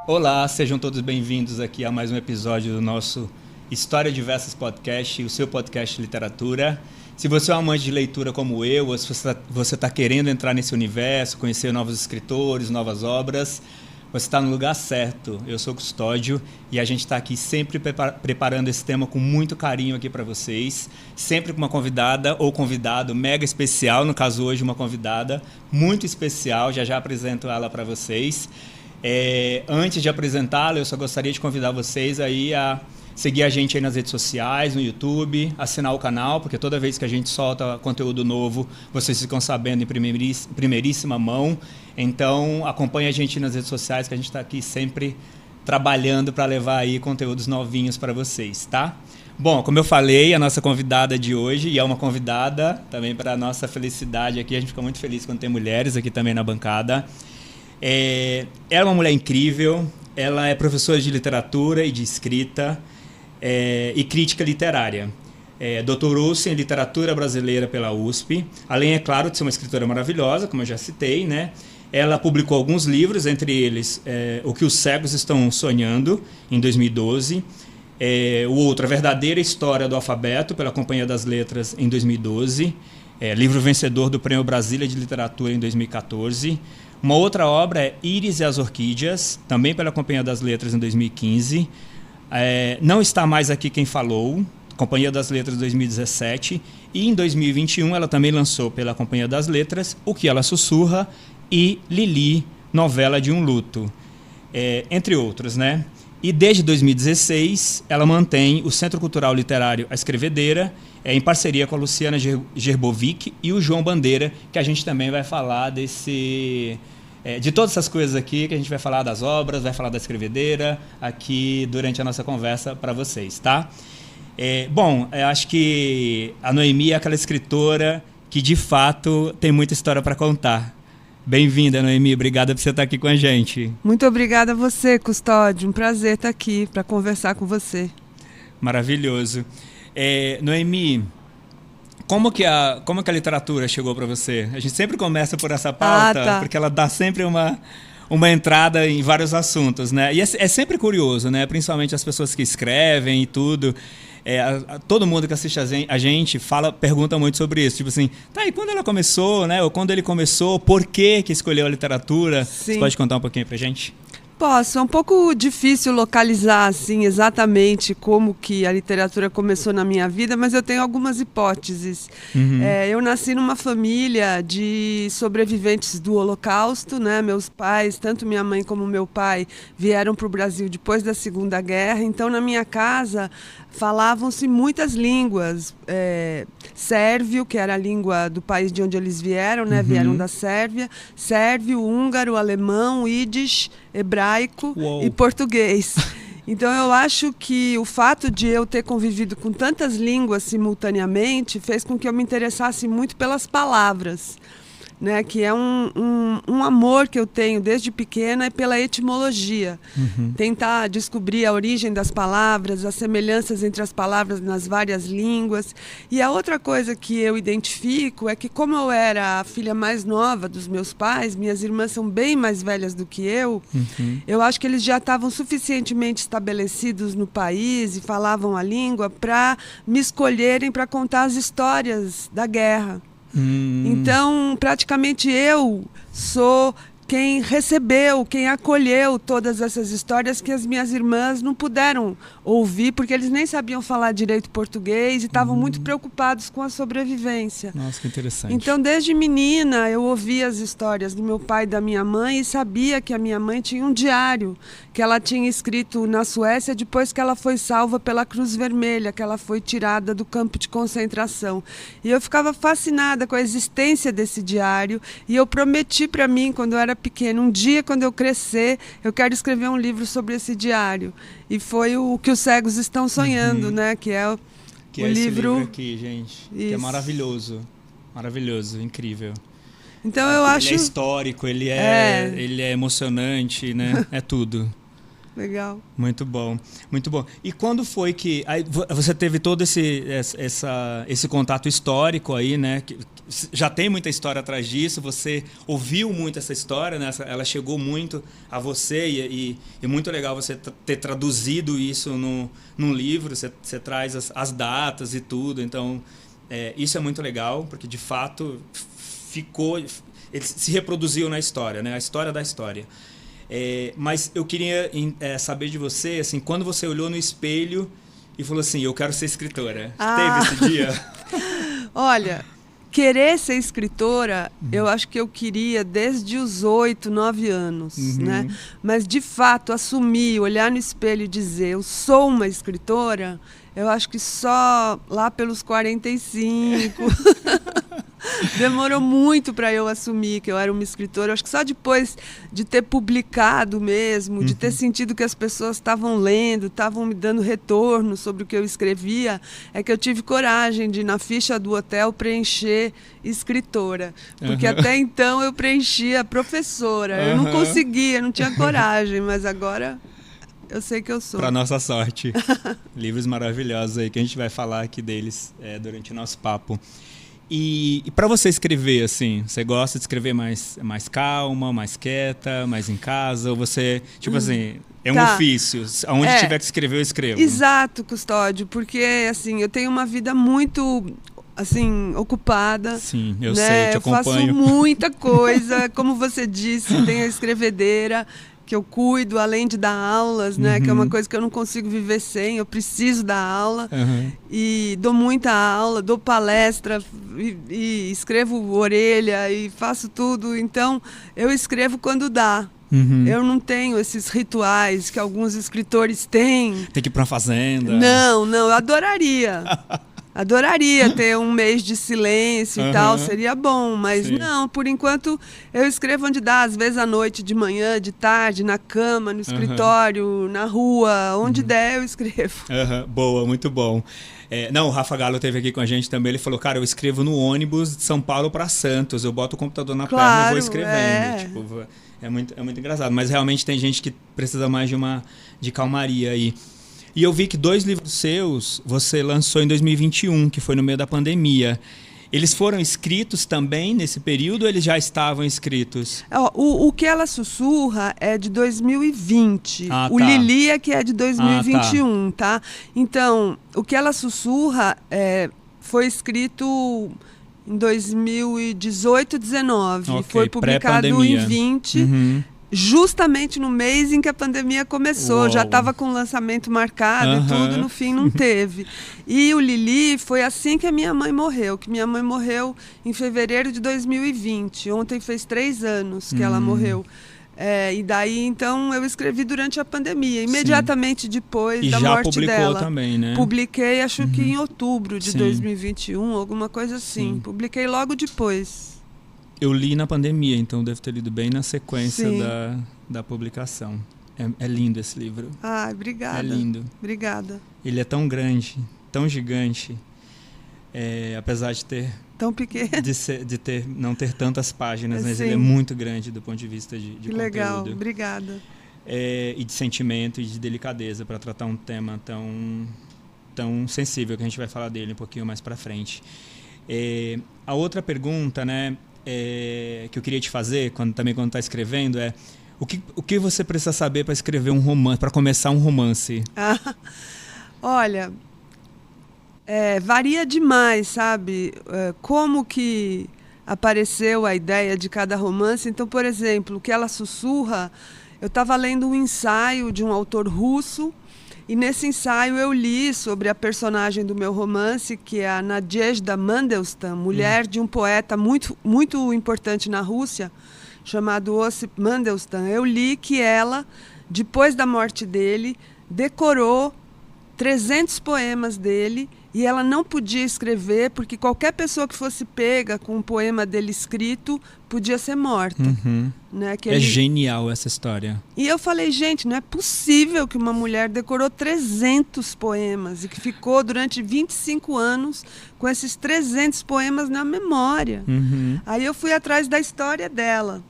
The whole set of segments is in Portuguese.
Olá, sejam todos bem-vindos aqui a mais um episódio do nosso História Diversas Podcast, o seu podcast de literatura. Se você é um amante de leitura como eu, ou se você está querendo entrar nesse universo, conhecer novos escritores, novas obras, você está no lugar certo. Eu sou o Custódio e a gente está aqui sempre preparando esse tema com muito carinho aqui para vocês, sempre com uma convidada ou convidado mega especial, no caso hoje uma convidada muito especial, já apresento ela para vocês. Antes de apresentá-la, eu só gostaria de convidar vocês aí a seguir a gente aí nas redes sociais, no YouTube, assinar o canal, porque toda vez que a gente solta conteúdo novo, vocês ficam sabendo em primeiríssima mão. Então, acompanhe a gente nas redes sociais, que a gente está aqui sempre trabalhando para levar aí conteúdos novinhos para vocês, tá? Bom, como eu falei, a nossa convidada de hoje, e é uma convidada também para a nossa felicidade aqui, a gente fica muito feliz quando tem mulheres aqui também na bancada. Ela é uma mulher incrível, ela é professora de literatura e de escrita e crítica literária. Doutorou-se em literatura brasileira pela USP, além, é claro, de ser uma escritora maravilhosa, como eu já citei, né? Ela publicou alguns livros, entre eles O que os Cegos Estão Sonhando, em 2012, o outro, A Verdadeira História do Alfabeto, pela Companhia das Letras, em 2012, livro vencedor do Prêmio Brasília de Literatura, em 2014. Uma outra obra é Íris e as Orquídeas, também pela Companhia das Letras, em 2015. Não Está Mais Aqui Quem Falou, Companhia das Letras, 2017. E em 2021 ela também lançou pela Companhia das Letras O Que Ela Sussurra e Lili, Novela de um Luto, entre outros, né? E desde 2016 ela mantém o Centro Cultural Literário A Escrevedeira, em parceria com a Luciana Gerbovic e o João Bandeira, que a gente também vai falar de todas essas coisas aqui, que a gente vai falar das obras, vai falar da Escrevedeira aqui durante a nossa conversa para vocês, tá? Bom, eu acho que a Noemi é aquela escritora que de fato tem muita história para contar. Bem-vinda, Noemi. Obrigada por você estar aqui com a gente. Muito obrigada a você, Custódio. Um prazer estar aqui para conversar com você. Maravilhoso. Noemi, como que a literatura chegou para você? A gente sempre começa por essa pauta, porque ela dá sempre uma entrada em vários assuntos, né? E é sempre curioso, né? Principalmente as pessoas que escrevem e tudo. Todo mundo que assiste a gente pergunta muito sobre isso. Tipo assim, tá, e quando ela começou, né? Ou quando ele começou, por que escolheu a literatura? Sim. Você pode contar um pouquinho pra gente? Posso, é um pouco difícil localizar assim, exatamente como que a literatura começou na minha vida, mas eu tenho algumas hipóteses. Uhum. Eu nasci numa família de sobreviventes do Holocausto, né? Meus pais, tanto minha mãe como meu pai, vieram para o Brasil depois da Segunda Guerra, então na minha casa falavam-se muitas línguas. Sérvio, que era a língua do país de onde eles vieram, né? Vieram da Sérvia, sérvio, húngaro, alemão, ídis, hebraico e português. Então eu acho que o fato de eu ter convivido com tantas línguas simultaneamente fez com que eu me interessasse muito pelas palavras, né, que é um amor que eu tenho desde pequena, é pela etimologia. Tentar descobrir a origem das palavras, as semelhanças entre as palavras nas várias línguas. E a outra coisa que eu identifico é que, como eu era a filha mais nova dos meus pais, minhas irmãs são bem mais velhas do que eu acho que eles já estavam suficientemente estabelecidos no país e falavam a língua para me escolherem para contar as histórias da guerra. Então, praticamente eu sou quem recebeu, quem acolheu todas essas histórias que as minhas irmãs não puderam ouvir, porque eles nem sabiam falar direito português e estavam muito preocupados com a sobrevivência. Nossa, que interessante. Então, desde menina, eu ouvia as histórias do meu pai e da minha mãe e sabia que a minha mãe tinha um diário que ela tinha escrito na Suécia depois que ela foi salva pela Cruz Vermelha, que ela foi tirada do campo de concentração. E eu ficava fascinada com a existência desse diário e eu prometi para mim, quando eu era pequena, um dia, quando eu crescer, eu quero escrever um livro sobre esse diário. E foi o que os cegos estão sonhando, né? Que é o livro... esse livro aqui, gente. Isso. Que é maravilhoso. Maravilhoso, incrível. Então eu acho... Ele é histórico, ele é emocionante, né? É tudo. Legal. Muito bom, muito bom. E quando foi que aí você teve todo esse contato histórico aí, né? Que já tem muita história atrás disso, você ouviu muito essa história, né? Ela chegou muito a você e muito legal você ter traduzido isso num livro, você traz as datas e tudo, então isso é muito legal, porque de fato ele se reproduziu na história, né? A história da história. Mas eu queria saber de você, assim, quando você olhou no espelho e falou assim, eu quero ser escritora. Teve esse dia? Olha, querer ser escritora, eu acho que eu queria desde os 8, 9 anos, né? Mas, de fato, assumir, olhar no espelho e dizer, eu sou uma escritora, eu acho que só lá pelos 45... Demorou muito para eu assumir que eu era uma escritora. Eu acho que só depois de ter publicado mesmo, de ter sentido que as pessoas estavam lendo, estavam me dando retorno sobre o que eu escrevia, é que eu tive coragem de, na ficha do hotel, preencher escritora. Porque até então eu preenchia professora. Eu não conseguia, não tinha coragem, mas agora eu sei que eu sou. Para nossa sorte. Livros maravilhosos aí que a gente vai falar aqui deles durante o nosso papo. E para você escrever, assim, você gosta de escrever mais calma, mais quieta, mais em casa? Ou você, tipo assim, um ofício, onde tiver que escrever, eu escrevo? Exato, Custódio, porque, assim, eu tenho uma vida muito, assim, ocupada. Sim, eu né? sei, te acompanho. Eu faço muita coisa, como você disse, tenho a escrevedeira, que eu cuido, além de dar aulas, né? Que é uma coisa que eu não consigo viver sem, eu preciso dar aula. E dou muita aula, dou palestra, e escrevo orelha, e faço tudo. Então, eu escrevo quando dá. Eu não tenho esses rituais que alguns escritores têm. Tem que ir para uma fazenda. Não, eu adoraria. Adoraria ter um mês de silêncio e tal, seria bom, mas não, por enquanto eu escrevo onde dá, às vezes à noite, de manhã, de tarde, na cama, no escritório, na rua, onde der eu escrevo. Boa, muito bom. O Rafa Galo esteve aqui com a gente também, ele falou, cara, eu escrevo no ônibus de São Paulo para Santos, eu boto o computador na perna e vou escrevendo. Tipo, é muito engraçado, mas realmente tem gente que precisa mais de calmaria aí. E eu vi que 2 livros seus você lançou em 2021, que foi no meio da pandemia. Eles foram escritos também nesse período ou eles já estavam escritos? O Que Ela Sussurra é de 2020. O Lili é que é de 2021, tá? Então, O Que Ela Sussurra foi escrito em 2018, 19. Okay, foi publicado em 20. Justamente no mês em que a pandemia começou. Uou. Já estava com o lançamento marcado e tudo, no fim não teve. E o Lili foi assim que a minha mãe morreu, que minha mãe morreu em fevereiro de 2020. Ontem fez 3 anos que ela morreu. E daí, então, eu escrevi durante a pandemia, imediatamente depois da morte dela. E já publicou também, né? Publiquei, acho que em outubro de 2021, alguma coisa assim. Sim. Publiquei logo depois. Eu li na pandemia, então devo ter lido bem na sequência da publicação. É lindo esse livro. Obrigada. É lindo. Obrigada. Ele é tão grande, tão gigante, apesar de ter... Tão pequeno. Não ter tantas páginas, mas ele é muito grande do ponto de vista de conteúdo. Legal, obrigada. E de sentimento e de delicadeza para tratar um tema tão sensível, que a gente vai falar dele um pouquinho mais para frente. A outra pergunta, né, que eu queria te fazer, quando está escrevendo, é o que você precisa saber para escrever um romance, para começar um romance? Olha, varia demais, sabe? Como que apareceu a ideia de cada romance. Então, por exemplo, O Que Ela Sussurra, eu estava lendo um ensaio de um autor russo, e nesse ensaio eu li sobre a personagem do meu romance, que é a Nadezhda Mandelstam, mulher de um poeta muito, muito importante na Rússia, chamado Osip Mandelstam. Eu li que ela, depois da morte dele, decorou 300 poemas dele, e ela não podia escrever, porque qualquer pessoa que fosse pega com um poema dele escrito podia ser morta. Né? Genial essa história. E eu falei, gente, não é possível que uma mulher decorou 300 poemas e que ficou durante 25 anos com esses 300 poemas na memória. Aí eu fui atrás da história dela.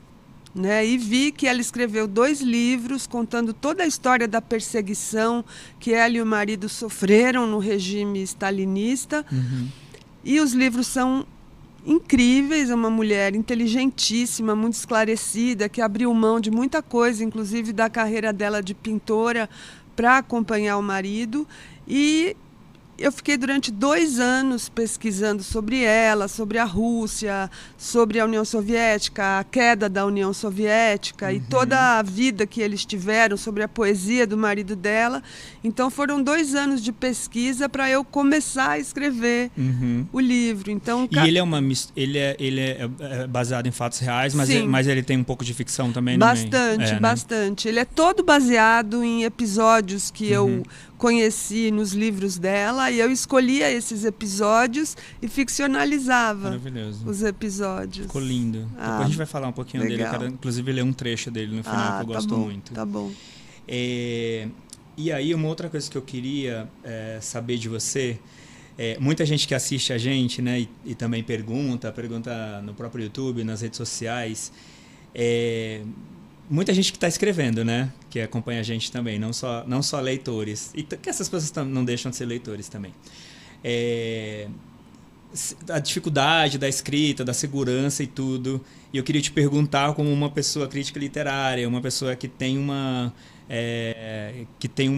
né? E vi que ela escreveu 2 livros contando toda a história da perseguição que ela e o marido sofreram no regime stalinista. E os livros são incríveis. É uma mulher inteligentíssima, muito esclarecida, que abriu mão de muita coisa, inclusive da carreira dela de pintora, para acompanhar o marido. E eu fiquei durante 2 anos pesquisando sobre ela, sobre a Rússia, sobre a União Soviética, a queda da União Soviética e toda a vida que eles tiveram, sobre a poesia do marido dela. Então foram 2 anos de pesquisa para eu começar a escrever o livro. Então, e ele é baseado em fatos reais, mas ele tem um pouco de ficção também? Bastante, bastante. Ele é todo baseado em episódios que eu conheci nos livros dela, e eu escolhia esses episódios e ficcionalizava os episódios. Ficou lindo. Depois a gente vai falar um pouquinho dele. Eu quero, inclusive, ler um trecho dele no final, que eu gosto muito. Tá bom. E aí, uma outra coisa que eu queria saber de você, muita gente que assiste a gente, né, e também pergunta no próprio YouTube, nas redes sociais, muita gente que está escrevendo, né? Que acompanha a gente também, não só leitores. E que essas pessoas não deixam de ser leitores também. A dificuldade da escrita, da segurança e tudo. E eu queria te perguntar, como uma pessoa crítica literária, uma pessoa que tem tem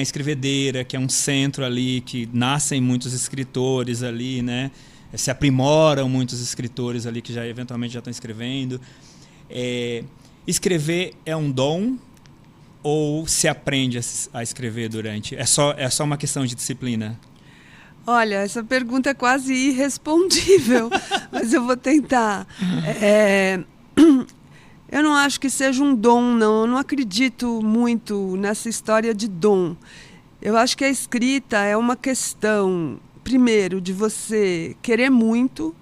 a escrevedeira, que é um centro ali, que nascem muitos escritores ali, né? Se aprimoram muitos escritores ali que eventualmente já estão escrevendo. Escrever é um dom ou se aprende a escrever durante? É só uma questão de disciplina? Olha, essa pergunta é quase irrespondível, mas eu vou tentar. Eu não acho que seja um dom, não. Eu não acredito muito nessa história de dom. Eu acho que a escrita é uma questão, primeiro, de você querer muito,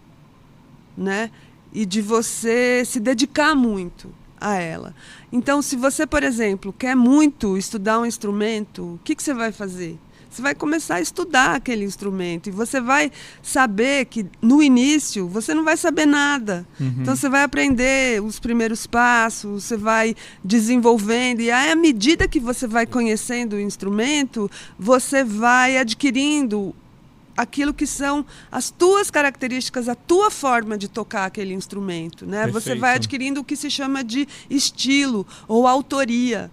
né? E de você se dedicar muito a ela. Então, se você, por exemplo, quer muito estudar um instrumento, o que você vai fazer? Você vai começar a estudar aquele instrumento e você vai saber que, no início, você não vai saber nada. Então, você vai aprender os primeiros passos, você vai desenvolvendo. E aí, à medida que você vai conhecendo o instrumento, você vai adquirindo aquilo que são as tuas características, a tua forma de tocar aquele instrumento, né? Você vai adquirindo o que se chama de estilo ou autoria.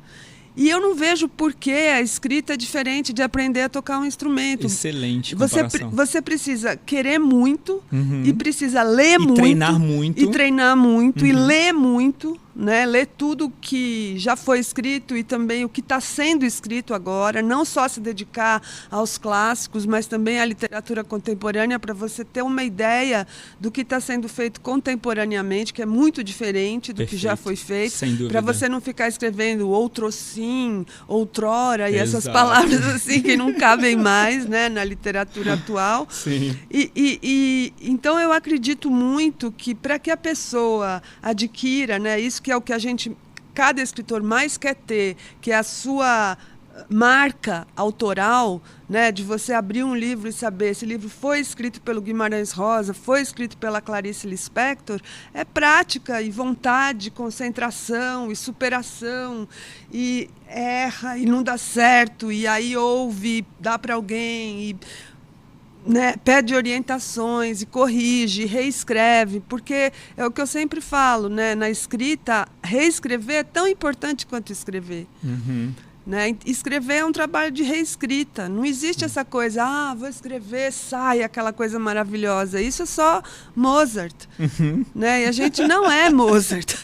E eu não vejo por que a escrita é diferente de aprender a tocar um instrumento. Excelente comparação. Você precisa querer muito e precisa ler muito. Treinar muito. E treinar muito e ler muito, né? Ler tudo que já foi escrito e também o que está sendo escrito agora. Não só se dedicar aos clássicos, mas também à literatura contemporânea, para você ter uma ideia do que está sendo feito contemporaneamente, que é muito diferente do que já foi feito. Para você não ficar escrevendo outrossim, outrora, e essas palavras assim que não cabem mais, né, na literatura atual. Sim. Então eu acredito muito que, para que a pessoa adquira, né, isso que é o que cada escritor mais quer ter, que é a sua marca autoral, né, de você abrir um livro e saber esse livro foi escrito pelo Guimarães Rosa, foi escrito pela Clarice Lispector, é prática e vontade, concentração e superação, e erra e não dá certo, e aí ouve, dá para alguém, e, né, pede orientações e corrige, reescreve, porque é o que eu sempre falo, né, na escrita, reescrever é tão importante quanto escrever. Né? Escrever é um trabalho de reescrita. Não existe essa coisa, vou escrever, sai aquela coisa maravilhosa. Isso é só Mozart. Né? E a gente não é Mozart.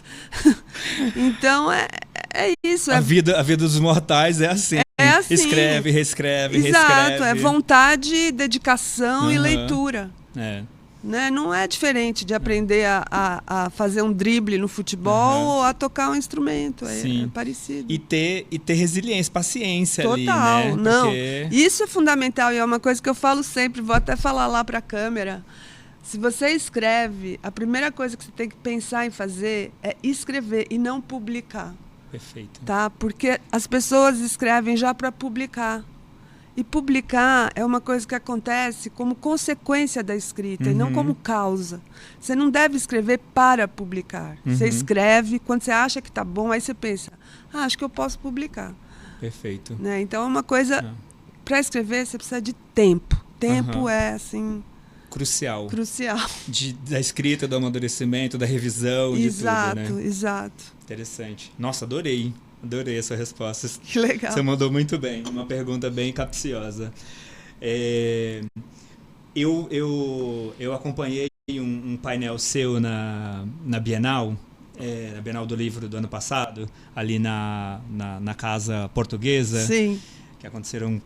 Então, é isso. A vida dos mortais é assim. É assim. Escreve, reescreve, Exato, reescreve. É vontade, dedicação e leitura. Né? Não é diferente de aprender a fazer um drible no futebol ou a tocar um instrumento. É parecido. E ter resiliência, paciência. Total, ali, né? Não. Porque... Isso é fundamental e é uma coisa que eu falo sempre, vou até falar lá para a câmera. Se você escreve, a primeira coisa que você tem que pensar em fazer é escrever e não publicar. Perfeito. Tá? Porque as pessoas escrevem já para publicar. E publicar é uma coisa que acontece como consequência da escrita, e não como causa. Você não deve escrever para publicar. Você escreve, quando você acha que está bom, aí você pensa, acho que eu posso publicar. Perfeito. Né? Então é uma coisa, para escrever você precisa de tempo. Tempo é assim... Crucial. Crucial. Da escrita, do amadurecimento, da revisão, de tudo, né? Exato. Interessante. Nossa, adorei. Adorei essa resposta. Que legal. Você mandou muito bem. Uma pergunta bem capciosa. Eu acompanhei um painel seu na Bienal, na Bienal do Livro do ano passado, ali na Casa Portuguesa. Sim. Que aconteceram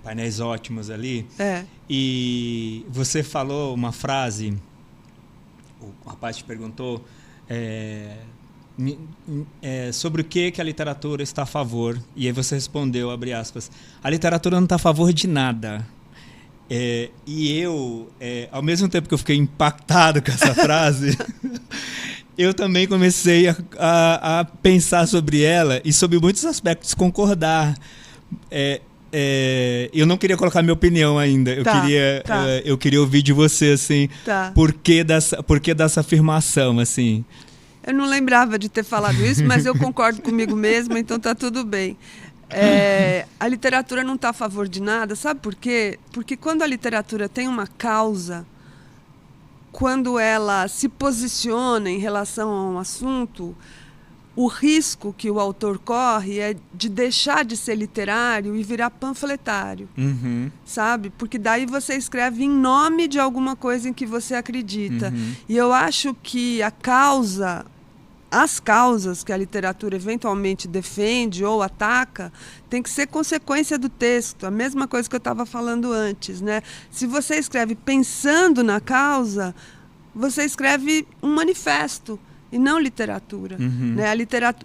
painéis ótimos ali. É. E você falou uma frase, o rapaz te perguntou sobre o que a literatura está a favor. E aí você respondeu, abre aspas, a literatura não está a favor de nada. E eu, ao mesmo tempo que eu fiquei impactado com essa frase, eu também comecei a pensar sobre ela e sobre muitos aspectos concordar. Eu não queria colocar minha opinião ainda. Eu queria ouvir de você, assim, por que dessa afirmação, assim. Eu não lembrava de ter falado isso, mas eu concordo comigo mesma, então tá tudo bem. A literatura não está a favor de nada, sabe por quê? Porque quando a literatura tem uma causa, quando ela se posiciona em relação a um assunto, o risco que o autor corre é de deixar de ser literário e virar panfletário, sabe? Porque daí você escreve em nome de alguma coisa em que você acredita. E eu acho que as causas que a literatura eventualmente defende ou ataca tem que ser consequência do texto. A mesma coisa que eu estava falando antes, né? Se você escreve pensando na causa, você escreve um manifesto e não literatura. Né?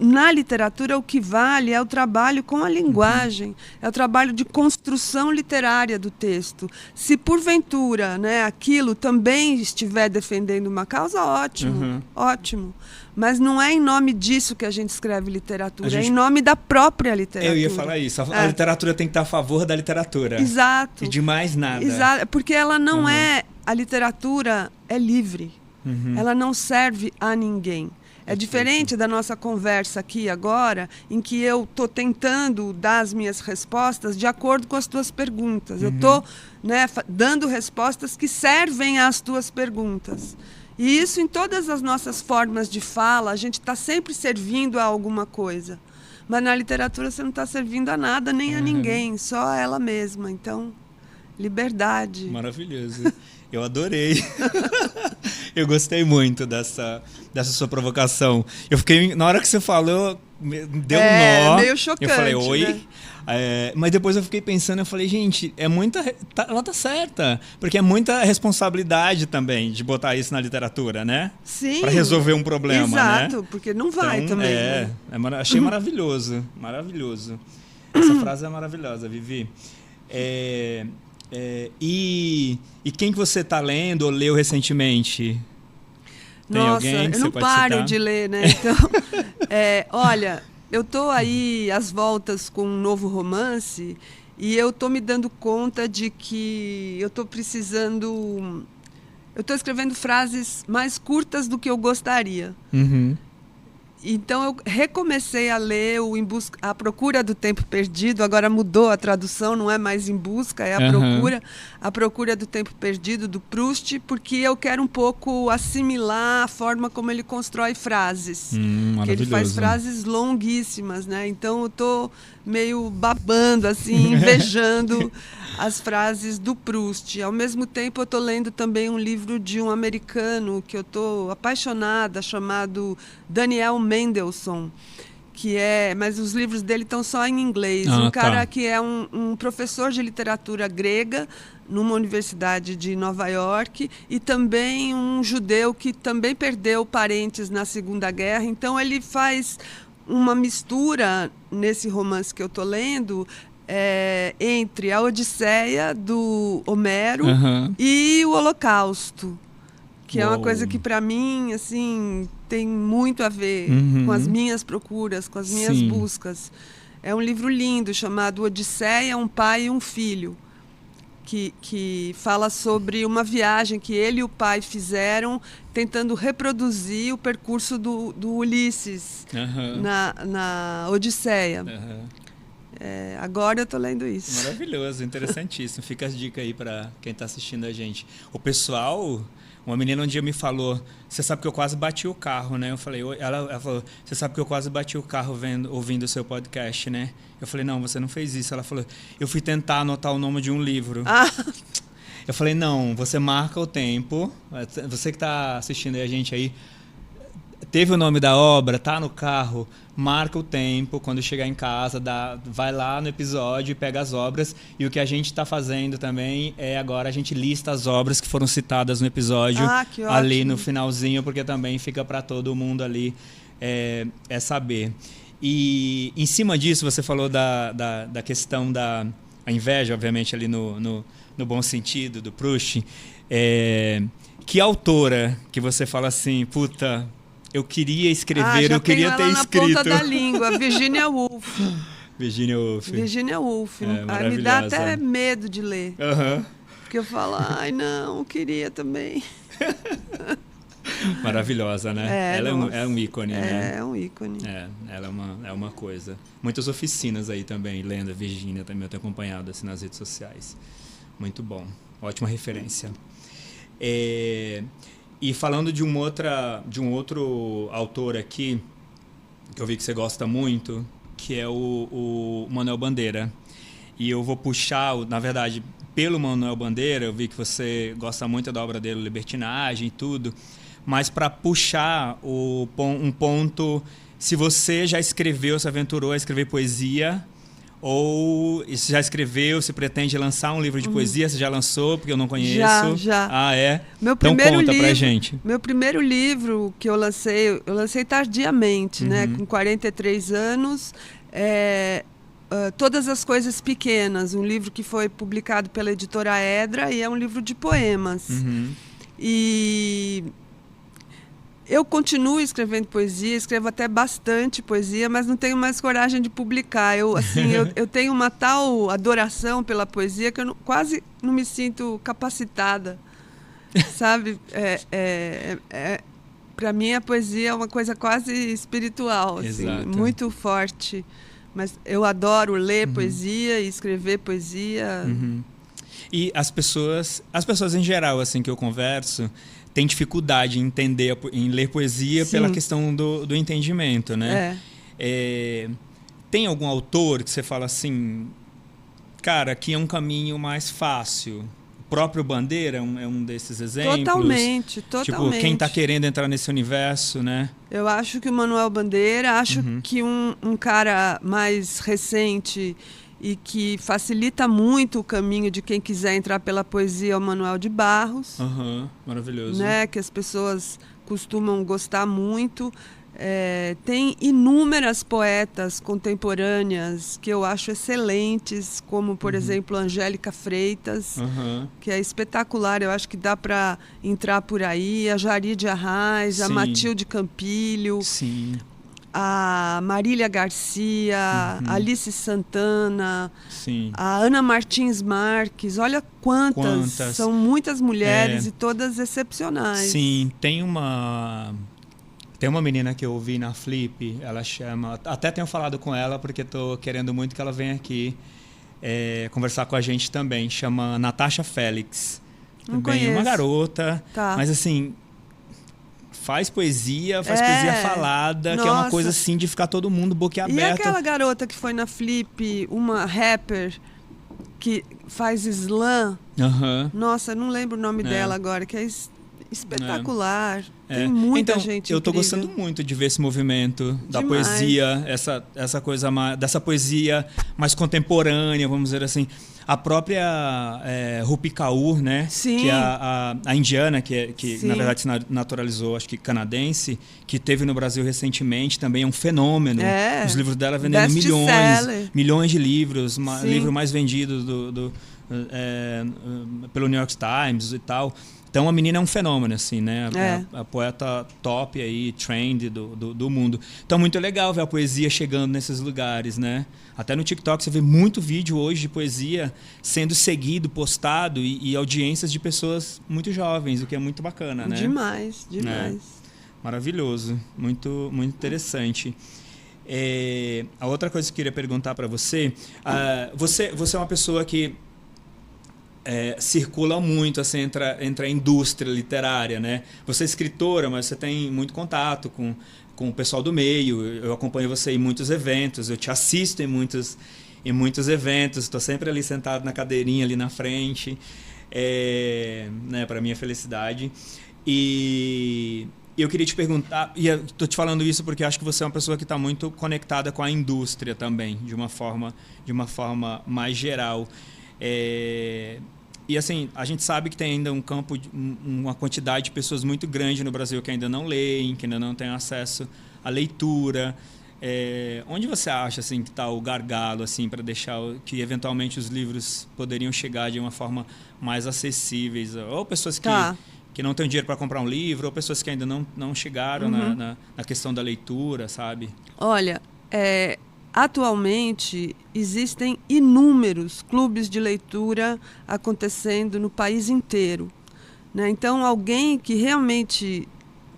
Na literatura, o que vale é o trabalho com a linguagem, é o trabalho de construção literária do texto. Se, porventura, né, aquilo também estiver defendendo uma causa, ótimo, ótimo. Mas não é em nome disso que a gente escreve literatura, é em nome da própria literatura. Eu ia falar isso, a literatura tem que estar a favor da literatura. Exato. E de mais nada. Exato, porque ela não a literatura é livre. Ela não serve a ninguém. É diferente da nossa conversa aqui agora, em que eu estou tentando dar as minhas respostas de acordo com as tuas perguntas. Eu estou, né, dando respostas que servem às tuas perguntas. E isso em todas as nossas formas de fala, a gente está sempre servindo a alguma coisa. Mas na literatura você não está servindo a nada, nem a ninguém, só a ela mesma. Então, liberdade. Maravilhoso. Eu adorei. Eu gostei muito dessa sua provocação. Eu fiquei, na hora que você falou, deu um nó. Meio chocante. Eu falei, oi. Né? Mas depois eu fiquei pensando, eu falei, gente, ela tá certa. Porque é muita responsabilidade também de botar isso na literatura, né? Sim. Para resolver um problema, exato, né? Porque não vai então, também. Né? Achei maravilhoso. Maravilhoso. Essa frase é maravilhosa, Vivi. E quem que você está lendo ou leu recentemente? Tem Nossa, alguém que eu não você pode paro citar? de ler, né? Então, olha, eu estou aí às voltas com um novo romance e eu estou me dando conta de que eu estou precisando... Eu estou escrevendo frases mais curtas do que eu gostaria. Então, eu recomecei a ler A Procura do Tempo Perdido. Agora mudou a tradução, não é mais Em Busca, é A Procura do Tempo Perdido, do Proust, porque eu quero um pouco assimilar a forma como ele constrói frases. Que ele faz frases longuíssimas, né? Então, eu estou meio babando, assim, invejando as frases do Proust. Ao mesmo tempo, eu estou lendo também um livro de um americano que eu estou apaixonada, chamado Daniel Mendelsohn, mas os livros dele estão só em inglês. Cara que é um professor de literatura grega numa universidade de Nova York e também um judeu que também perdeu parentes na Segunda Guerra. Então, ele faz uma mistura nesse romance que eu estou lendo entre a Odisseia do Homero e o Holocausto, que é uma coisa que para mim assim tem muito a ver com as minhas procuras, com as minhas buscas. É um livro lindo chamado Odisseia, um pai e um filho, que fala sobre uma viagem que ele e o pai fizeram tentando reproduzir o percurso do Ulisses na Odisseia. Agora eu estou lendo isso. Maravilhoso, interessantíssimo. Fica as dicas aí para quem está assistindo a gente. O pessoal... Uma menina um dia me falou, você sabe que eu quase bati o carro, né? Eu falei, ela falou, você sabe que eu quase bati o carro ouvindo o seu podcast, né? Eu falei, não, você não fez isso. Ela falou, eu fui tentar anotar o nome de um livro. Eu falei, não, você marca o tempo. Você que está assistindo a gente aí, teve o nome da obra, tá no carro, marca o tempo, quando chegar em casa, vai lá no episódio e pega as obras. E o que a gente está fazendo também é agora a gente lista as obras que foram citadas no episódio ali no finalzinho, porque também fica para todo mundo ali saber. E em cima disso, você falou da questão da inveja, obviamente, ali no bom sentido, do Proust. Que autora que você fala assim, puta... Eu queria escrever, eu queria ter escrito. Na ponta da língua, Virginia Woolf. Virginia Woolf. Virginia Woolf. Me dá até medo de ler. Porque eu falo, ai não, eu queria também. Maravilhosa, né? Ela é um ícone, né? É um ícone. Ela é uma coisa. Muitas oficinas aí também, lendo a Virginia também, eu tenho acompanhado assim, nas redes sociais. Muito bom. Ótima referência. E falando de um outro autor aqui, que eu vi que você gosta muito, que é o Manuel Bandeira. E eu vou puxar, na verdade, pelo Manuel Bandeira, eu vi que você gosta muito da obra dele, Libertinagem e tudo, mas para puxar um ponto, se você já escreveu, se aventurou a escrever poesia... Ou se já escreveu, se pretende lançar um livro de poesia, você já lançou, porque eu não conheço. Já. Ah, é? Então conta pra gente. Meu primeiro livro que eu lancei tardiamente, né? Com 43 anos. Todas as Coisas Pequenas, um livro que foi publicado pela editora Edra e é um livro de poemas. E... eu continuo escrevendo poesia, escrevo até bastante poesia, mas não tenho mais coragem de publicar. Eu tenho uma tal adoração pela poesia que eu quase não me sinto capacitada, sabe? Para mim, a poesia é uma coisa quase espiritual, assim, muito forte. Mas eu adoro ler poesia e escrever poesia. E as pessoas em geral, assim, que eu converso... tem dificuldade em entender, em ler poesia pela questão do entendimento, né? Tem algum autor que você fala assim, cara, aqui é um caminho mais fácil? O próprio Bandeira é um desses exemplos? Totalmente. Tipo, quem está querendo entrar nesse universo, né? Eu acho que o Manuel Bandeira, acho que um cara mais recente... e que facilita muito o caminho de quem quiser entrar pela poesia, é o Manuel de Barros. Maravilhoso. Né, que as pessoas costumam gostar muito. Tem inúmeras poetas contemporâneas que eu acho excelentes, como, por exemplo, Angélica Freitas, que é espetacular. Eu acho que dá para entrar por aí. A Jari de Arraes, a Matilde Campilho. Sim. A Marília Garcia, a Alice Santana, a Ana Martins Marques, olha quantas. São muitas mulheres e todas excepcionais. Sim, tem uma menina que eu ouvi na Flip, ela chama, até tenho falado com ela porque estou querendo muito que ela venha aqui conversar com a gente também, chama Natasha Félix. Não conheço. Uma garota, mas assim... faz poesia falada, que é uma coisa assim de ficar todo mundo boquiaberto. E aquela garota que foi na Flip, uma rapper que faz slam, nossa, não lembro o nome dela agora, que é espetacular. Tem muita gente eu tô gostando muito de ver esse movimento da poesia, essa coisa dessa poesia mais contemporânea, vamos dizer assim. A própria Rupi Kaur, né? Que é a indiana, que na verdade se naturalizou, acho que canadense, que teve no Brasil recentemente, também é um fenômeno. Os livros dela vendendo milhões de livros, livro mais vendido pelo New York Times e tal. Então a menina é um fenômeno, assim, né? É. A poeta top aí, trend do mundo. Então muito legal ver a poesia chegando nesses lugares, né? Até no TikTok você vê muito vídeo hoje de poesia sendo seguido, postado e audiências de pessoas muito jovens, o que é muito bacana, né? Demais. Maravilhoso, muito, muito interessante. A outra coisa que eu queria perguntar para você, você é uma pessoa que circula muito assim, entre a indústria literária, né? Você é escritora, mas você tem muito contato com o pessoal do meio. Eu acompanho você em muitos eventos, eu te assisto em muitos eventos, estou sempre ali sentado na cadeirinha ali na frente, né, para minha felicidade. E eu queria te perguntar, e estou te falando isso porque acho que você é uma pessoa que está muito conectada com a indústria também, de uma forma mais geral. E assim, a gente sabe que tem ainda um campo, uma quantidade de pessoas muito grande no Brasil que ainda não leem, que ainda não têm acesso à leitura. Onde você acha assim, que está o gargalo assim, para deixar que eventualmente os livros poderiam chegar de uma forma mais acessíveis? Ou pessoas que não têm dinheiro para comprar um livro, ou pessoas que ainda não chegaram na questão da leitura, sabe? Olha, atualmente existem inúmeros clubes de leitura acontecendo no país inteiro, né? Então, alguém que realmente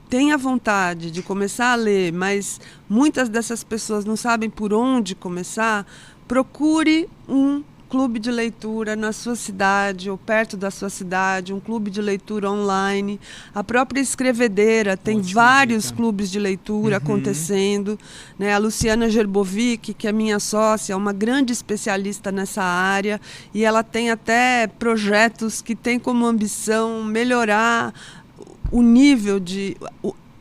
tem a vontade de começar a ler, mas muitas dessas pessoas não sabem por onde começar, procure um clube de leitura na sua cidade ou perto da sua cidade, um clube de leitura online. A própria Escrevedeira tem vários clubes de leitura acontecendo, né? A Luciana Gerbovic, que é minha sócia, é uma grande especialista nessa área, e ela tem até projetos que têm como ambição melhorar o nível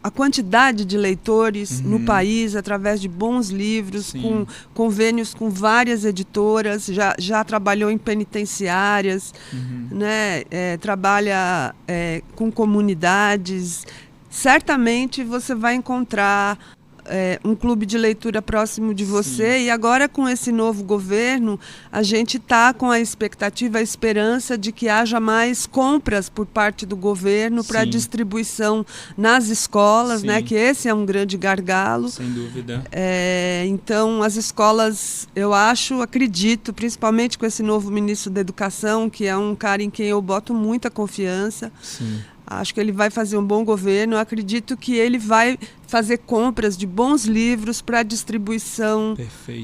a quantidade de leitores no país através de bons livros, com convênios com várias editoras, já trabalhou em penitenciárias, né? Trabalha com comunidades. Certamente você vai encontrar um clube de leitura próximo de você. E agora, com esse novo governo, a gente está com a expectativa, a esperança de que haja mais compras por parte do governo para distribuição nas escolas, né? Que esse é um grande gargalo. Sem dúvida. Então, as escolas, eu acredito, principalmente com esse novo ministro da Educação, que é um cara em quem eu boto muita confiança. Acho que ele vai fazer um bom governo. Eu acredito que ele vai fazer compras de bons livros para distribuição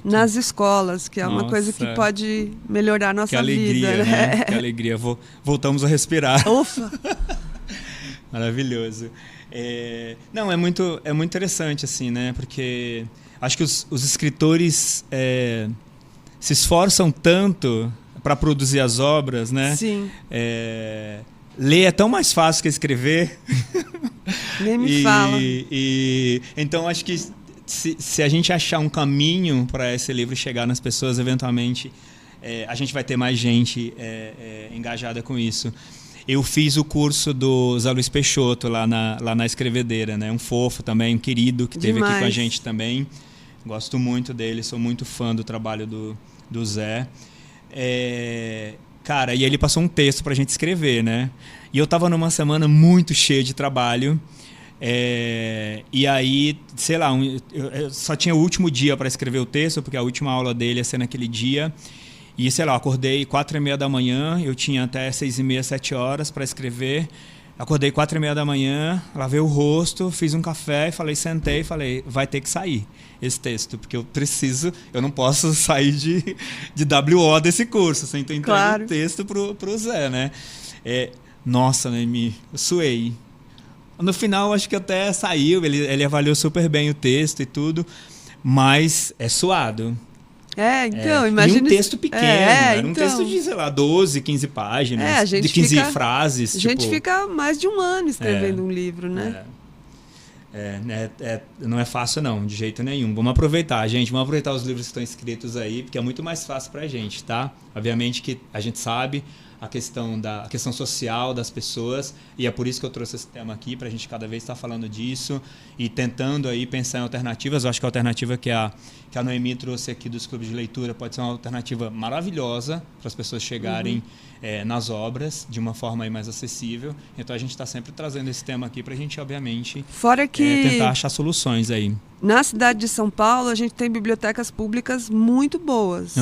nas escolas, que é uma coisa que pode melhorar a nossa vida. Né? Que alegria. Voltamos a respirar. Ufa! Maravilhoso. Não, é muito interessante, assim, né? Porque acho que os escritores se esforçam tanto para produzir as obras, né? Sim. Ler é tão mais fácil que escrever. Nem me fala. Então, acho que se a gente achar um caminho para esse livro chegar nas pessoas, eventualmente, a gente vai ter mais gente engajada com isso. Eu fiz o curso do Zé Luiz Peixoto lá na Escrevedeira, né? Um fofo também, um querido, que esteve aqui com a gente também. Gosto muito dele, sou muito fã do trabalho do Zé. Cara, e ele passou um texto pra gente escrever, né? E eu tava numa semana muito cheia de trabalho. E aí, sei lá, eu só tinha o último dia para escrever o texto, porque a última aula dele ia ser naquele dia. E, sei lá, eu acordei 4h30 da manhã, eu tinha até 6h30, 7 horas para escrever. Acordei 4h30 da manhã, lavei o rosto, fiz um café, sentei e falei, vai ter que sair esse texto, porque eu não posso sair de WO desse curso, sem ter entregue o texto pro Zé, né? Nossa, né, eu suei. No final, acho que até saiu, ele avaliou super bem o texto e tudo, mas é suado. Então, imagina... E um texto pequeno, era um texto de, sei lá, 12, 15 páginas, de 15 frases. A gente fica mais de um ano escrevendo um livro, né? Não é fácil não, de jeito nenhum. Vamos aproveitar, gente, vamos aproveitar os livros que estão escritos aí, porque é muito mais fácil pra gente, tá? Obviamente que a gente sabe, a questão social das pessoas, e é por isso que eu trouxe esse tema aqui, para a gente cada vez estar falando disso e tentando aí pensar em alternativas. Eu acho que a alternativa que a Noemi trouxe aqui dos clubes de leitura pode ser uma alternativa maravilhosa para as pessoas chegarem nas obras de uma forma aí mais acessível. Então a gente está sempre trazendo esse tema aqui para a gente, obviamente, fora que tentar achar soluções aí. Na cidade de São Paulo, a gente tem bibliotecas públicas muito boas.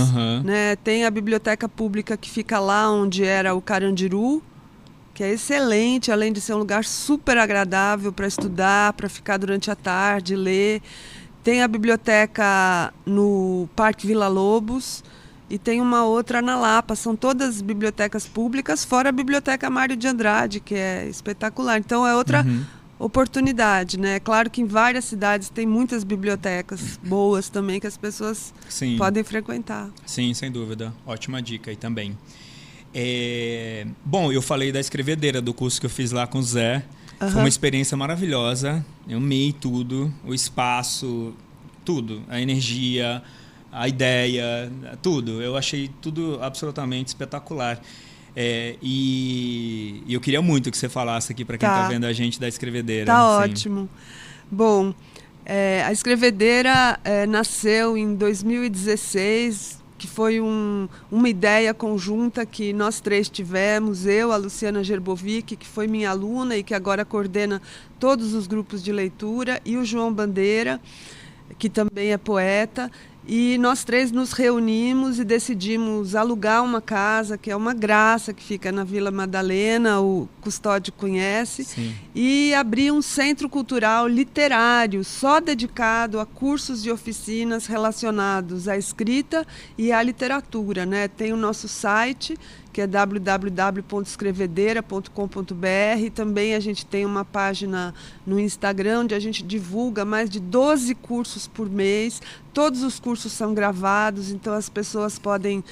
Né? Tem a biblioteca pública que fica lá onde era o Carandiru, que é excelente, além de ser um lugar super agradável para estudar, para ficar durante a tarde, ler. Tem a biblioteca no Parque Vila Lobos e tem uma outra na Lapa. São todas bibliotecas públicas, fora a Biblioteca Mário de Andrade, que é espetacular. Então é outra oportunidade, né? Claro que em várias cidades tem muitas bibliotecas boas também que as pessoas podem frequentar. Sim, sem dúvida. Ótima dica aí também. Bom, eu falei da escrevedeira, do curso que eu fiz lá com o Zé. Foi uma experiência maravilhosa. Eu amei tudo, o espaço, tudo, a energia, a ideia, tudo. Eu achei tudo absolutamente espetacular. E eu queria muito que você falasse aqui para quem está vendo a gente da escrevedeira. Tá ótimo. Bom, a escrevedeira nasceu em 2016, que foi uma ideia conjunta que nós três tivemos, eu, a Luciana Gerbovic, que foi minha aluna e que agora coordena todos os grupos de leitura, e o João Bandeira, que também é poeta. E nós três nos reunimos e decidimos alugar uma casa, que é uma graça, que fica na Vila Madalena, o Custódio conhece, e abrir um centro cultural literário só dedicado a cursos e oficinas relacionados à escrita e à literatura, né? Tem o nosso site, que é www.escrevedeira.com.br. Também a gente tem uma página no Instagram, onde a gente divulga mais de 12 cursos por mês. Todos os cursos são gravados, então as pessoas podem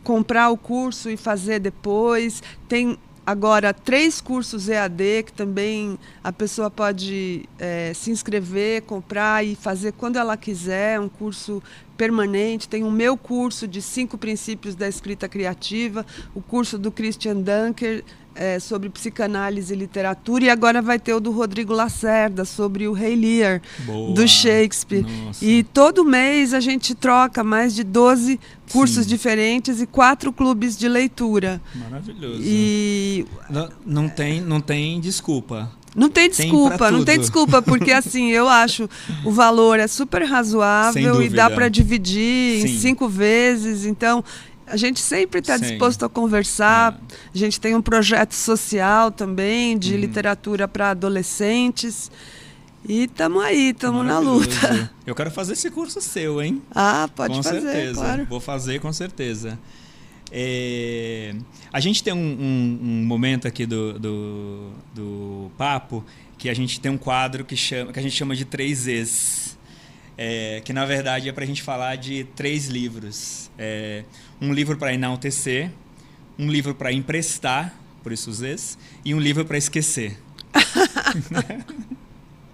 comprar o curso e fazer depois. Tem agora 3 cursos EAD, que também a pessoa pode se inscrever, comprar e fazer quando ela quiser, um curso permanente. Tem o meu curso de 5 princípios da escrita criativa, o curso do Christian Dunker sobre psicanálise e literatura, e agora vai ter o do Rodrigo Lacerda sobre o Rei Lear, do Shakespeare. Nossa. E todo mês a gente troca mais de 12 cursos diferentes e 4 clubes de leitura. Maravilhoso. E não tem desculpa. Não tem desculpa, porque assim, eu acho o valor é super razoável e dá para dividir em 5 vezes, então a gente sempre está disposto a conversar. A gente tem um projeto social também de literatura para adolescentes e estamos aí, estamos na luta. Eu quero fazer esse curso seu, hein? Pode fazer, certeza. Claro. Vou fazer com certeza. A gente tem um momento aqui do papo que a gente tem um quadro que a gente chama de 3 Es, que na verdade é para a gente falar de 3 livros. Um livro para enaltecer, um livro para emprestar, por isso os Es, e um livro para esquecer.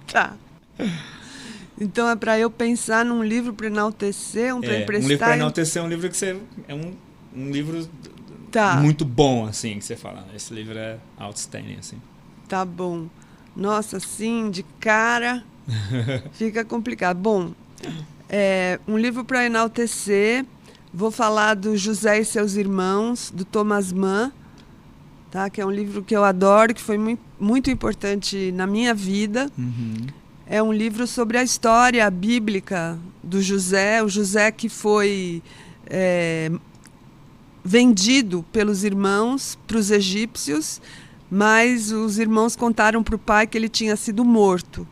Tá. Então é para eu pensar num livro para enaltecer, um para emprestar. Um livro para enaltecer é um livro que você... um livro muito bom, assim, que você fala. Esse livro é outstanding, assim. Tá bom. Nossa, assim, de cara, fica complicado. Bom, um livro para enaltecer, vou falar do José e Seus Irmãos, do Thomas Mann, tá? Que é um livro que eu adoro, que foi muito importante na minha vida. É um livro sobre a história bíblica do José, o José que foi vendido pelos irmãos para os egípcios, mas os irmãos contaram para o pai que ele tinha sido morto,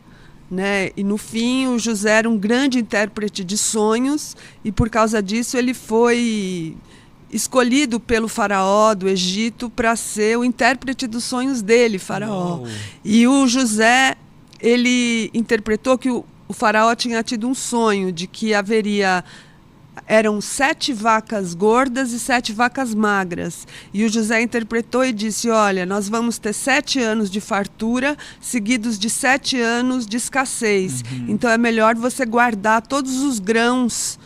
né? E no fim o José era um grande intérprete de sonhos e por causa disso ele foi escolhido pelo faraó do Egito para ser o intérprete dos sonhos dele, faraó. E o José, ele interpretou que o faraó tinha tido um sonho de que eram 7 vacas gordas e 7 vacas magras. E o José interpretou e disse: olha, nós vamos ter 7 anos de fartura, seguidos de 7 anos de escassez. Então é melhor você guardar todos os grãos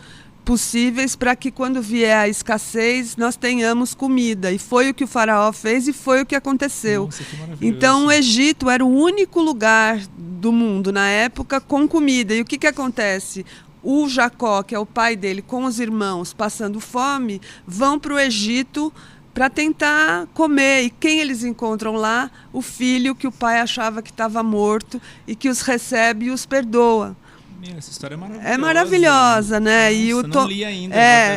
possíveis para que quando vier a escassez nós tenhamos comida. E foi o que o faraó fez e foi o que aconteceu. Nossa, que maravilhoso. Então o Egito era o único lugar do mundo na época com comida. E o que acontece? O Jacó, que é o pai dele, com os irmãos passando fome, vão para o Egito para tentar comer. E quem eles encontram lá? O filho que o pai achava que estava morto e que os recebe e os perdoa. Essa história é maravilhosa. É maravilhosa, né? Nossa, e o não li ainda,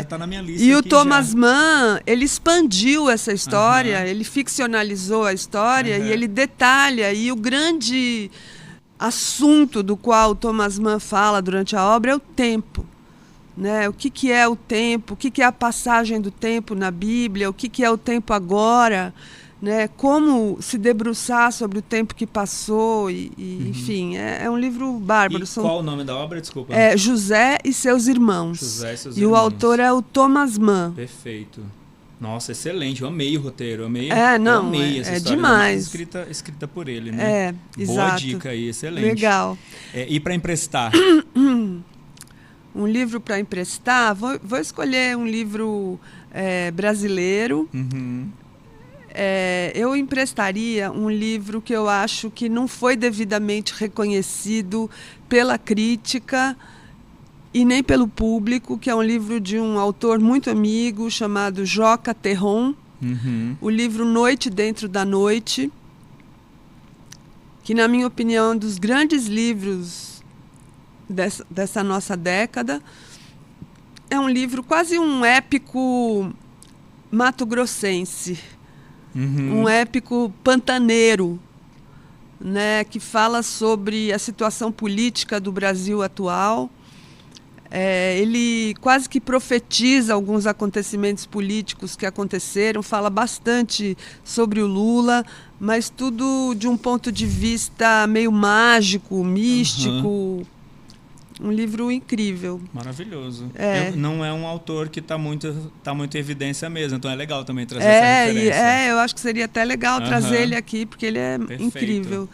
tá na minha lista. E o aqui Thomas já. Mann, ele expandiu essa história, ele ficcionalizou a história e ele detalha. E o grande assunto do qual o Thomas Mann fala durante a obra é o tempo. Né? O que é o tempo? O que é a passagem do tempo na Bíblia? O que é o tempo agora? Né? Como se debruçar sobre o tempo que passou enfim, é um livro bárbaro. E qual o nome da obra, desculpa? É José e seus irmãos. José e seus e irmãos. O autor é o Thomas Mann. Perfeito. Nossa, excelente. Eu amei o roteiro. Eu amei essa história. Demais. Escrita por ele, né? Exato. Boa dica aí, excelente. Legal. E para emprestar? Um livro para emprestar? Vou escolher um livro brasileiro. Uhum. Eu emprestaria um livro que eu acho que não foi devidamente reconhecido pela crítica e nem pelo público, que é um livro de um autor muito amigo chamado Joca Terron. Uhum. O livro Noite Dentro da Noite, que, na minha opinião, é um dos grandes livros dessa nossa década. É um livro quase um épico mato-grossense. Uhum. Um épico pantaneiro, né, que fala sobre a situação política do Brasil atual. Ele quase que profetiza alguns acontecimentos políticos que aconteceram, fala bastante sobre o Lula, mas tudo de um ponto de vista meio mágico, místico. Uhum. Um livro incrível. Maravilhoso. Não é um autor que está muito em evidência mesmo, então é legal também trazer essa referência. Eu acho que seria até legal trazer ele aqui, porque ele é incrível.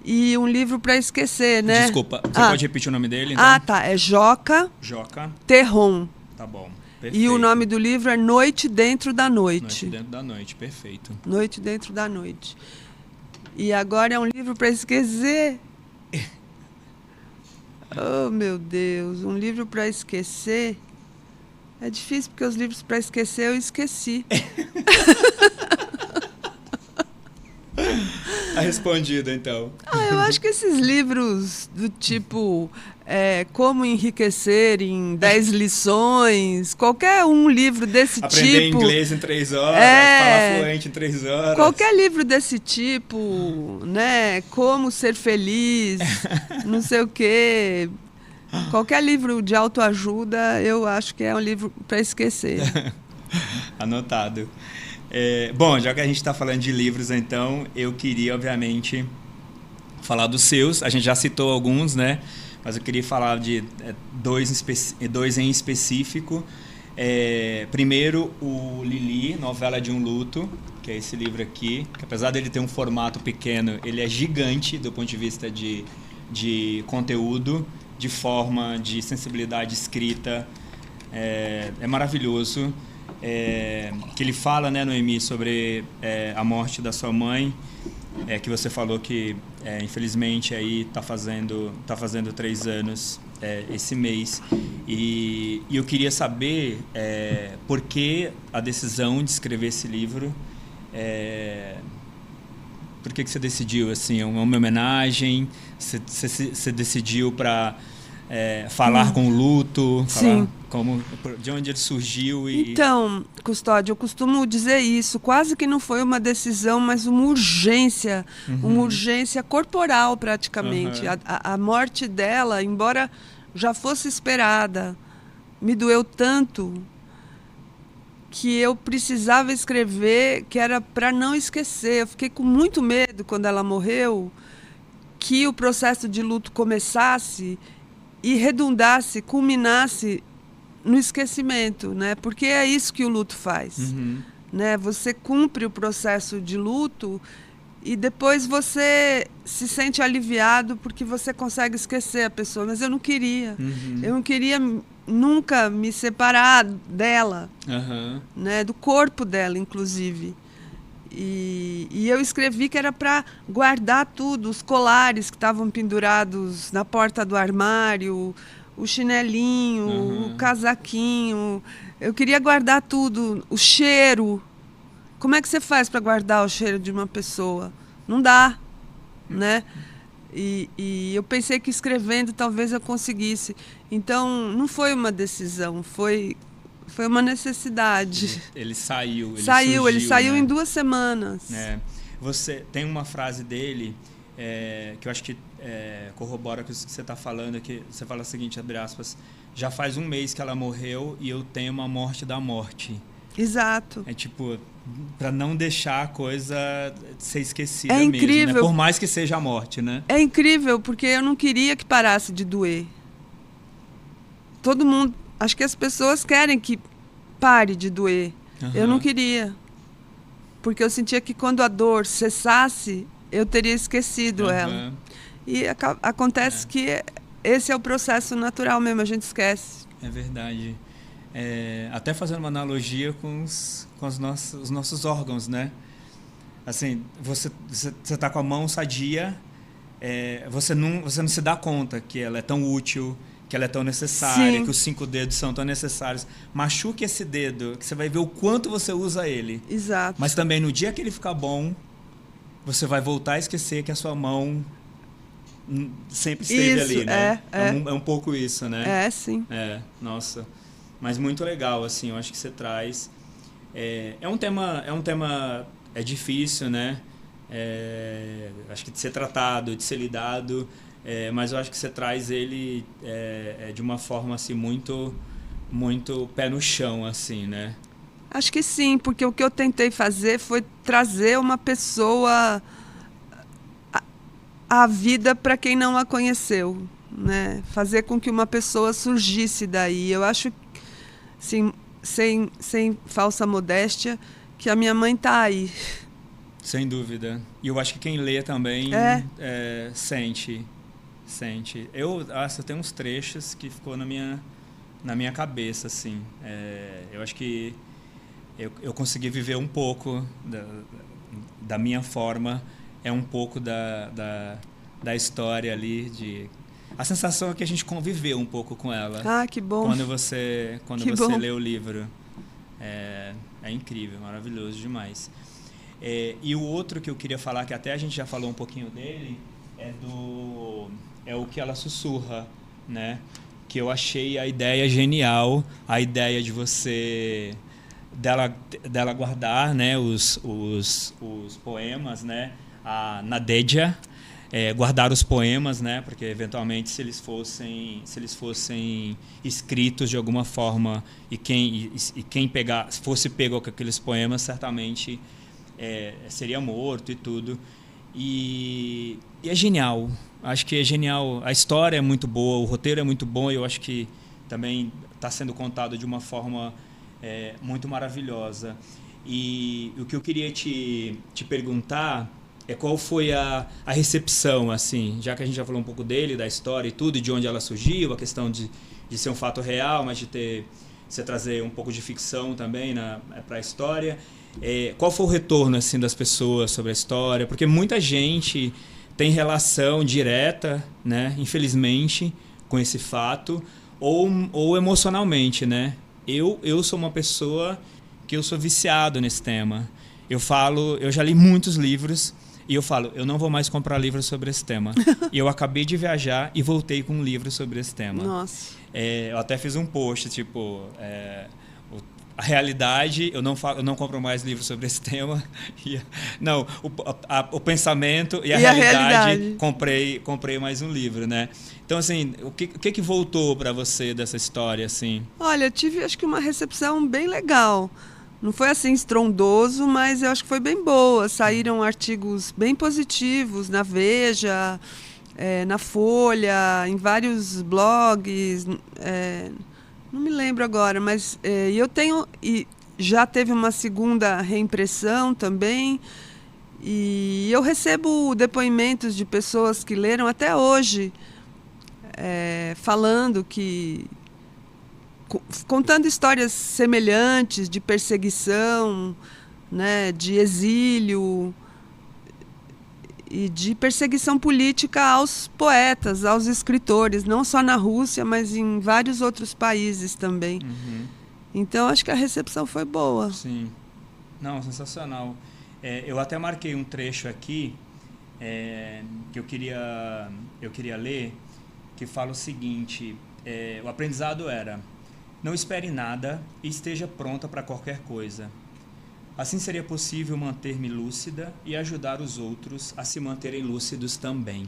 E um livro para esquecer, né? Desculpa, você pode repetir o nome dele? Então? É Joca Terron. Tá bom, perfeito. E o nome do livro é Noite Dentro da Noite. Noite Dentro da Noite, perfeito. Noite Dentro da Noite. E agora é um livro para esquecer. Oh, meu Deus, um livro para esquecer. É difícil, porque os livros para esquecer eu esqueci. Tá respondido, então. Eu acho que esses livros do tipo Como Enriquecer em 10 Lições, qualquer um livro desse Aprender tipo... Aprender inglês em 3 horas, falar fluente em 3 horas. Qualquer livro desse tipo, né? Como Ser Feliz, não sei o quê... Qualquer livro de autoajuda, eu acho que é um livro para esquecer. Anotado. Bom, já que a gente está falando de livros, então, eu queria, obviamente, falar dos seus. A gente já citou alguns, né? Mas eu queria falar de dois em específico. Primeiro, o Lili, Novela de um Luto, que é esse livro aqui, que apesar dele ter um formato pequeno, ele é gigante do ponto de vista de conteúdo, de forma, de sensibilidade escrita. É maravilhoso. Que ele fala, né, Noemi, sobre a morte da sua mãe, que você falou que infelizmente aí tá fazendo 3 anos esse mês, e eu queria saber por que a decisão de escrever esse livro. Por que você decidiu? Assim, é uma homenagem? Você decidiu para falar com o luto? Sim. De onde ele surgiu? Então, Custódio, eu costumo dizer isso. Quase que não foi uma decisão, mas uma urgência. Uma urgência corporal, praticamente. A morte dela, embora já fosse esperada, me doeu tanto que eu precisava escrever, que era para não esquecer. Eu fiquei com muito medo quando ela morreu, que o processo de luto começasse e redundasse, culminasse no esquecimento, né? Porque é isso que o luto faz. Né? Você cumpre o processo de luto e depois você se sente aliviado porque você consegue esquecer a pessoa. Mas eu não queria. Eu não queria nunca me separar dela, Aham. né? Do corpo dela, inclusive. E eu escrevi que era para guardar tudo, os colares que estavam pendurados na porta do armário, o chinelinho, o Aham. casaquinho. Eu queria guardar tudo, o cheiro. Como é que você faz para guardar o cheiro de uma pessoa? Não dá, né? E eu pensei que escrevendo talvez eu conseguisse. Então, não foi uma decisão, foi uma necessidade. Ele saiu, ele Saiu, ele surgiu, saiu né? em 2 semanas. É. Você tem uma frase dele que eu acho que corrobora com isso que você está falando, que você fala o seguinte, abre aspas, já faz 1 mês que ela morreu e eu temo a morte da morte. Exato. É tipo, para não deixar a coisa ser esquecida É mesmo, incrível. né? Por mais que seja a morte, né? É incrível, porque eu não queria que parasse de doer. Todo mundo, acho que as pessoas querem que pare de doer. Eu não queria. Porque eu sentia que quando a dor cessasse, eu teria esquecido ela. E acontece que esse é o processo natural mesmo, a gente esquece. É verdade. Até fazendo uma analogia com os nossos órgãos, né? Assim, você tá com a mão sadia, você não se dá conta que ela é tão útil, que ela é tão necessária, Sim. que os 5 dedos são tão necessários. Machuque esse dedo, que você vai ver o quanto você usa ele. Exato. Mas também no dia que ele ficar bom, você vai voltar a esquecer que a sua mão sempre esteve Isso, ali, né? é. É um pouco isso, né? É, sim. Nossa. Mas muito legal, assim, eu acho que você traz. É um tema difícil, né? Acho que de ser tratado, de ser lidado, mas eu acho que você traz ele de uma forma assim muito, muito pé no chão, assim, né? Acho que sim, porque o que eu tentei fazer foi trazer uma pessoa à vida para quem não a conheceu, né? Fazer com que uma pessoa surgisse daí. Eu acho, assim, sem falsa modéstia, que a minha mãe está aí. Sem dúvida. E eu acho que quem lê também sente. Eu tenho uns trechos que ficou na minha cabeça, assim. Eu acho que eu consegui viver um pouco da minha forma, um pouco da história ali. A sensação é que a gente conviveu um pouco com ela. Ah, que bom. Quando você lê o livro. É incrível, maravilhoso demais. E o outro que eu queria falar, que até a gente já falou um pouquinho dele, é o que ela sussurra, né? Que eu achei a ideia genial, a ideia de dela guardar, né, os poemas, né? A Nadejda, guardar os poemas, né? Porque eventualmente se eles fossem escritos de alguma forma e quem fosse pego com aqueles poemas, certamente seria morto e tudo. E é genial. Acho que é genial. A história é muito boa, o roteiro é muito bom. E eu acho que também está sendo contado de uma forma muito maravilhosa. E o que eu queria te perguntar qual foi a recepção, assim, já que a gente já falou um pouco dele, da história e tudo, e de onde ela surgiu, a questão de ser um fato real, mas de você trazer um pouco de ficção também para a história. Qual foi o retorno, assim, das pessoas sobre a história? Porque muita gente tem relação direta, né, infelizmente, com esse fato, ou emocionalmente, né? Eu sou uma pessoa que eu sou viciado nesse tema. Eu já li muitos livros e eu falo, eu não vou mais comprar livros sobre esse tema. E eu acabei de viajar e voltei com um livro sobre esse tema. Nossa. Eu até fiz um post, tipo, a realidade, eu não compro mais livros sobre esse tema. Não, o pensamento e a realidade. Comprei mais um livro, né? Então, assim, o que voltou para você dessa história, assim? Olha, eu tive, acho que uma recepção bem legal. Não foi assim estrondoso, mas eu acho que foi bem boa. Saíram artigos bem positivos na Veja, na Folha, em vários blogs. Não me lembro agora, mas eu tenho... E já teve uma segunda reimpressão também. E eu recebo depoimentos de pessoas que leram até hoje, falando que contando histórias semelhantes de perseguição, né, de exílio e de perseguição política aos poetas, aos escritores, não só na Rússia, mas em vários outros países também. Então, acho que a recepção foi boa. Sim. Não, sensacional. Eu até marquei um trecho aqui que eu queria ler, que fala o seguinte: o aprendizado era: não espere nada e esteja pronta para qualquer coisa. Assim seria possível manter-me lúcida e ajudar os outros a se manterem lúcidos também.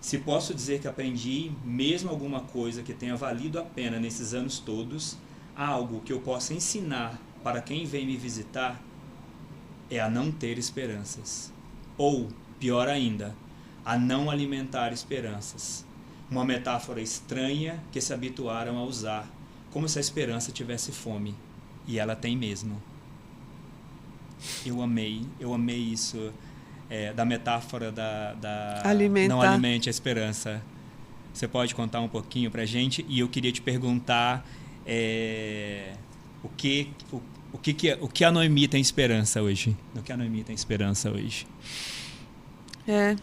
Se posso dizer que aprendi mesmo alguma coisa que tenha valido a pena nesses anos todos, algo que eu possa ensinar para quem vem me visitar, é a não ter esperanças. Ou, pior ainda, a não alimentar esperanças. Uma metáfora estranha que se habituaram a usar, como se a esperança tivesse fome. E ela tem mesmo. Eu amei isso, da metáfora da alimentar. Não alimente a esperança. Você pode contar um pouquinho pra gente? E eu queria te perguntar o que a Noemi tem esperança hoje? No que a Noemi tem esperança hoje? É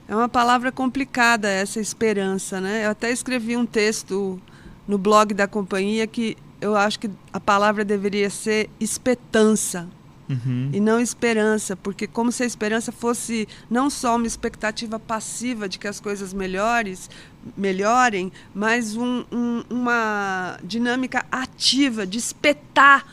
uma palavra complicada essa esperança, né? Eu até escrevi um texto no blog da companhia que eu acho que a palavra deveria ser espetança. E não esperança, porque como se a esperança fosse não só uma expectativa passiva de que as coisas melhorem, mas uma dinâmica ativa de espetar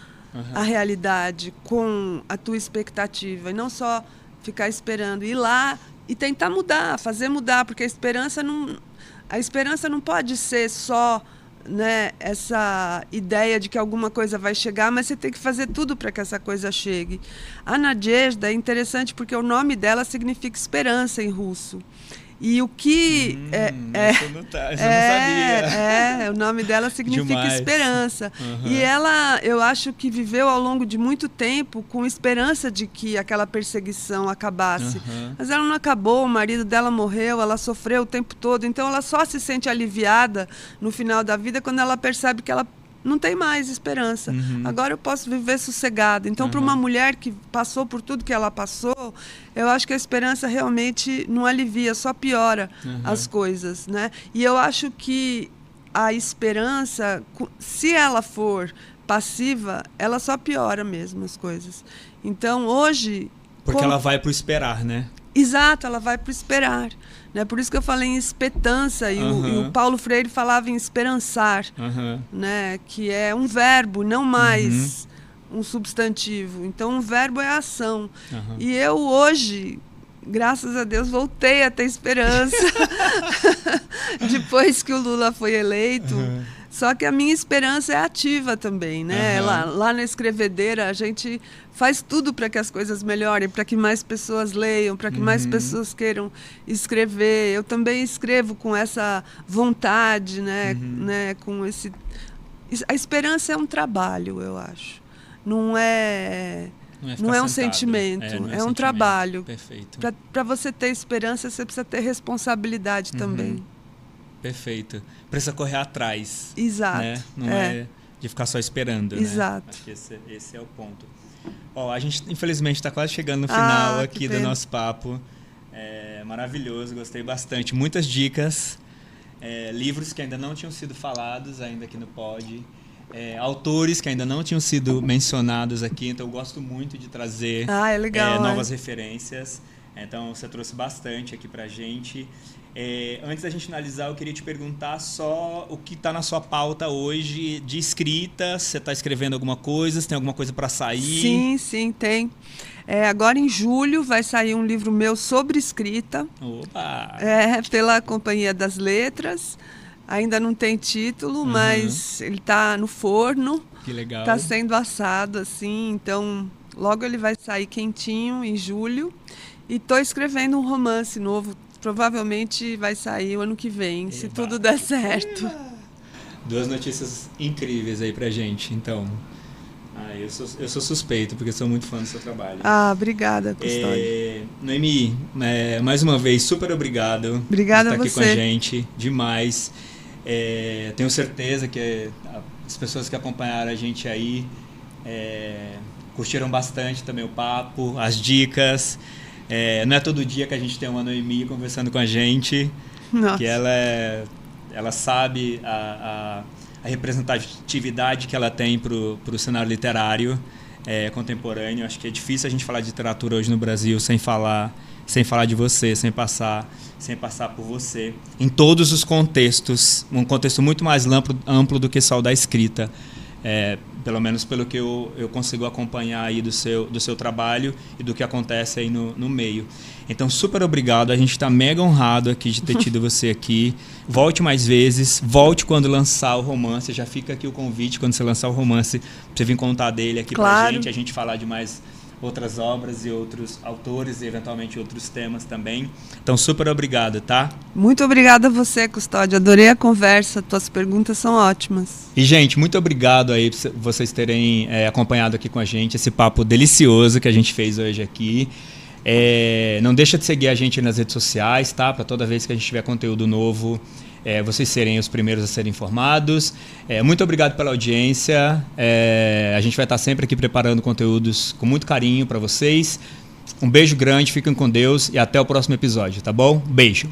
a realidade com a tua expectativa, e não só ficar esperando, ir lá e tentar mudar, fazer mudar, porque a esperança não pode ser só, né, essa ideia de que alguma coisa vai chegar, mas você tem que fazer tudo para que essa coisa chegue. A Nadezhda é interessante porque o nome dela significa esperança em russo. E o que eu não sabia. O nome dela significa Demais. Esperança. E ela, eu acho que viveu ao longo de muito tempo com esperança de que aquela perseguição acabasse. Mas ela não acabou, o marido dela morreu, ela sofreu o tempo todo. Então ela só se sente aliviada no final da vida quando ela percebe que ela não tem mais esperança. Agora eu posso viver sossegada. Então, para uma mulher que passou por tudo que ela passou, eu acho que a esperança realmente não alivia, só piora as coisas, né? E eu acho que a esperança, se ela for passiva, ela só piora mesmo as coisas. Então, hoje... Porque ela vai para o esperar, né? Exato, ela vai para o esperar. Né? Por isso que eu falei em espetança, e o Paulo Freire falava em esperançar, né? Que é um verbo, não mais um substantivo. Então, um verbo é ação. E eu hoje, graças a Deus, voltei a ter esperança depois que o Lula foi eleito. Só que a minha esperança é ativa também, né? Lá na Escrevedeira, a gente faz tudo para que as coisas melhorem, para que mais pessoas leiam, para que mais pessoas queiram escrever. Eu também escrevo com essa vontade, né? Com esse... A esperança é um trabalho, eu acho. Não é um sentimento, é um trabalho. Perfeito. Para você ter esperança, você precisa ter responsabilidade também. Perfeito. Precisa correr atrás. Exato. Né? Não é de ficar só esperando. Exato. Né? Acho que esse é o ponto. A gente, infelizmente, está quase chegando no final aqui do nosso papo. Maravilhoso, gostei bastante. Muitas dicas. Livros que ainda não tinham sido falados ainda aqui no Pod. Autores que ainda não tinham sido mencionados aqui. Então, eu gosto muito de trazer novas referências. Então, você trouxe bastante aqui pra gente. Antes da gente finalizar, eu queria te perguntar só o que está na sua pauta hoje de escrita. Você está escrevendo alguma coisa? Você tem alguma coisa para sair? Sim, tem. Agora, em julho, vai sair um livro meu sobre escrita. Opa! Pela Companhia das Letras. Ainda não tem título, mas ele está no forno. Que legal. Está sendo assado, assim. Então, logo ele vai sair quentinho, em julho. E estou escrevendo um romance novo. Provavelmente vai sair o ano que vem, se tudo der certo. Duas notícias incríveis aí pra gente, então. Eu sou suspeito, porque sou muito fã do seu trabalho. Obrigada, Custódio. Noemi, mais uma vez, super obrigado. Obrigada por estar a aqui você. com a gente, demais. Tenho certeza que as pessoas que acompanharam a gente aí curtiram bastante também o papo, as dicas. Não é todo dia que a gente tem uma Noemi conversando com a gente. Nossa. Que ela sabe a representatividade que ela tem para o cenário literário contemporâneo. Acho que é difícil a gente falar de literatura hoje no Brasil sem falar de você, sem passar por você. Em todos os contextos, um contexto muito mais amplo do que só o da escrita. Pelo menos pelo que eu consigo acompanhar aí do seu trabalho e do que acontece aí no meio. Então, super obrigado. A gente está mega honrado aqui de ter tido você aqui. Volte mais vezes. Volte quando lançar o romance. Já fica aqui o convite, quando você lançar o romance, para você vir contar dele aqui pra gente. A gente falar de mais outras obras e outros autores e eventualmente outros temas também. Então, super obrigado, tá? Muito obrigada a você, Custódio. Adorei a conversa. Tuas perguntas são ótimas. E, gente, muito obrigado aí por vocês terem acompanhado aqui com a gente esse papo delicioso que a gente fez hoje aqui. Não deixa de seguir a gente nas redes sociais, tá? Para toda vez que a gente tiver conteúdo novo, vocês serem os primeiros a serem informados. Muito obrigado pela audiência. A gente vai estar sempre aqui preparando conteúdos com muito carinho para vocês. Um beijo grande, fiquem com Deus e até o próximo episódio, tá bom? Beijo.